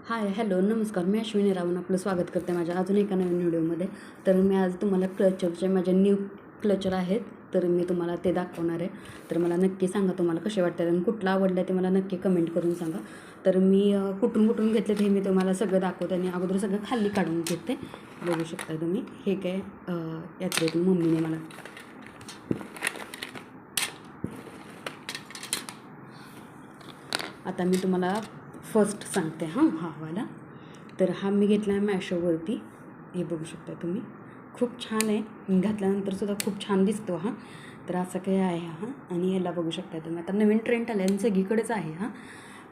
Hi hello नमस्कार. मी अश्विनी रावण आपलं स्वागत करते माझ्या अजून एका नवीन व्हिडिओमध्ये. तर मी आज तुम्हाला क्लचरचे माझे न्यू क्लचर आहेत, तर मी तुम्हाला ते दाखवणार आहे. तर मला नक्की सांगा तुम्हाला कसे वाटतात आणि कुठला आवडला आहे ते मला नक्की कमेंट करून सांगा. तर मी कुठून घेतले ते मी तुम्हाला सगळं दाखवते आणि अगोदर सगळं खाली काढून घेते. बघू शकता तुम्ही. हे काय यात्रेतून मम्मीने मला आता मी तुम्हाला फर्स्ट सांगते हा वाला. तर हा मी घेतला आहे मॅशोवरती. हे बघू शकता तुम्ही. खूप छान आहे, घातल्यानंतरसुद्धा खूप छान दिसतो हा. तर असं काही आहे हा. आणि याला बघू शकता तुम्ही, आता नवीन ट्रेंड आला आणि सगळीकडेच आहे हा.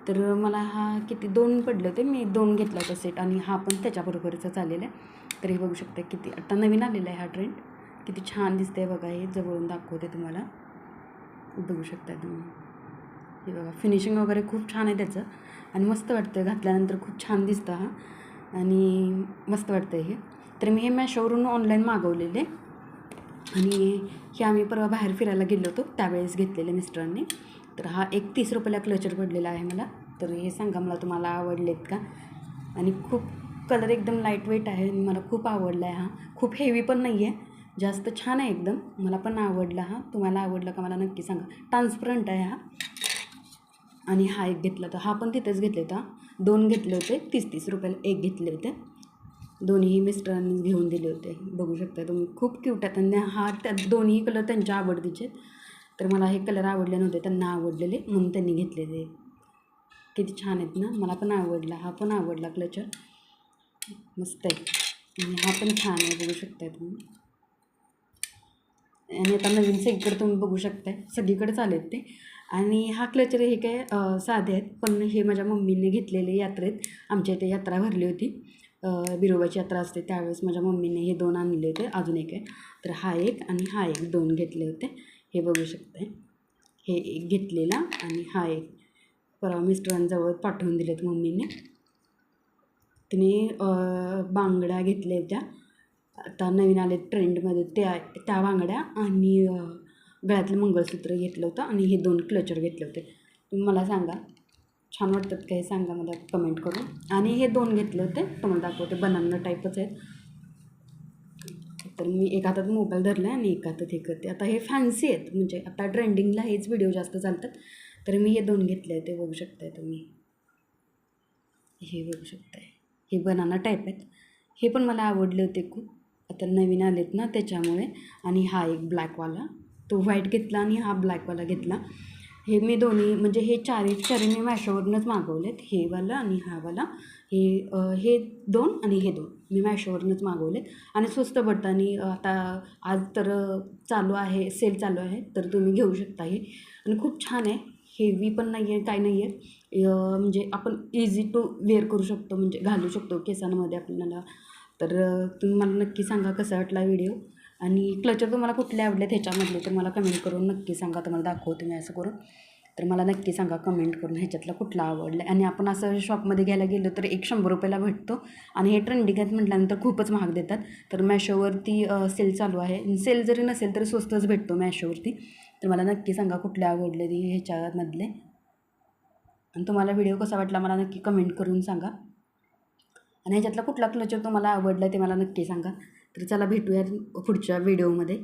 तर मला हा किती 2 पडले होते, मी 2 घेतला होता सेट आणि हा पण त्याच्याबरोबरच आलेला आहे. तर हे बघू शकता किती आता नवीन आलेला आहे हा ट्रेंड. किती छान दिसते बघा. हे जवळून दाखवते तुम्हाला. बघू शकता तुम्ही. हे बघा फिनिशिंग वगैरे खूप छान आहे त्याचं आणि मस्त वाटतं घातल्यानंतर. खूप छान दिसतं हा आणि मस्त वाटतं हे. तर मी हे मॅशोवरून ऑनलाईन मागवलेले आणि हे आम्ही परवा बाहेर फिरायला गेलो होतो त्यावेळेस घेतलेले मिस्टरांनी. तर हा एक 30 रुपयाला क्लचर पडलेला आहे मला. तर हे सांगा मला तुम्हाला आवडलेत का. आणि खूप कलर एकदम लाईट वेट आहे आणि मला खूप आवडला आहे हा. खूप हेवी पण नाही आहे, जास्त छान आहे एकदम. मला पण आवडला हा. तुम्हाला आवडला का मला नक्की सांगा. ट्रान्सपरंट आहे हा. आणि हा एक घेतला होता, हा पण तिथेच घेतले होता. 2 घेतले होते, 30-30 रुपयाला एक घेतले होते. दोन्हीही मिस्टरांनी घेऊन दिले होते. बघू शकता तुम्ही. खूप क्यूट आहेत आणि हा त्या दोन्ही कलर त्यांच्या आवडतीचे. तर मला हे कलर आवडले नव्हते, त्यांना आवडलेले म्हणून त्यांनी घेतलेले. किती छान आहेत ना. मला पण आवडला, हा पण आवडला क्लचर. मस्त आहे आणि हा पण छान आहे. बघू शकताय तुम्ही. आणि आता नवीन सगळीकडे तुम्ही बघू शकताय, सगळीकडेच आले आहेत ते. आणि हा क्लचर हे काय साधे आहेत, पण हे माझ्या मम्मीने घेतलेले यात्रेत. आमच्या इथे यात्रा भरली होती, बिरोबाची यात्रा असते त्यावेळेस माझ्या मम्मीने हे 2 आणले होते. अजून एक आहे. तर हा एक आणि हा एक 2 घेतले होते. हे बघू शकताय. हे एक घेतलेला आणि हा एक परवा मिस्टरांजवळ पाठवून दिलेत मम्मीने. तिने बांगड्या घेतल्या होत्या, आता नवीन आले ट्रेंडमध्ये त्या बांगड्या आणि गळ्यातलं मंगळसूत्र घेतलं होतं आणि हे 2 क्लचर घेतले होते. तुम्ही मला सांगा छान वाटतात का, हे सांगा मला कमेंट करून. आणि हे 2 घेतले होते, तुम्हाला दाखवते. बनाना टाईपच आहेत. तर मी एका हातात मोबाईल धरला आहे आणि एका हातात हे करते. आता हे फॅन्सी आहेत, म्हणजे आता ट्रेंडिंगला हेच व्हिडिओ जास्त चालतात. तर मी हे 2 घेतले होते. बघू शकताय तुम्ही. हे बघू शकताय. हे बनाना टाईप आहेत. हे पण मला आवडले होते खूप. आता नवीन आलेत ना त्याच्यामुळे. आणि हा एक ब्लॅकवाला, तो व्हाईट घेतला आणि हा ब्लॅकवाला घेतला. हे मी दोन्ही म्हणजे हे चारी मी मॅशोवरूनच मागवलेत. हे वाला आणि हा वाला. हे 2 आणि हे 2 मी मॅशोवरूनच मागवलेत आणि स्वस्त पडतं. आणि आता आज तर चालू आहे, सेल चालू आहे, तर तुम्ही घेऊ शकता हे. आणि खूप छान आहे. हेवी पण नाही आहे, काय नाही आहे. म्हणजे आपण इझी टू वेअर करू शकतो, म्हणजे घालू शकतो केसांमध्ये आपल्याला. तर तुम्ही मला नक्की सांगा कसा वाटला व्हिडिओ. आणि क्लचर तुम्हाला कुठले आवडले ह्याच्यामधले तर मला कमेंट करून नक्की सांगा. तुम्हाला दाखवते मी असं करून. तर मला नक्की सांगा कमेंट करून ह्याच्यातला कुठला आवडला. आणि आपण असं शॉपमध्ये घ्यायला गेलो तर एक 100 रुपयाला भेटतो आणि हे ट्रेंडिंग आहेत म्हटल्यानंतर खूपच महाग देतात. तर मॅशोवरती सेल चालू आहे. सेल जरी नसेल तरी स्वस्तच भेटतो मॅशोवरती. तर मला नक्की सांगा कुठले आवडले ते ह्याच्यामधले. आणि तुम्हाला व्हिडिओ कसा वाटला मला नक्की कमेंट करून सांगा. आणि ह्याच्यातला कुठला क्लचर तुम्हाला आवडला ते मला नक्की सांगा. तर चला भेटूया पुढच्या व्हिडिओमध्ये.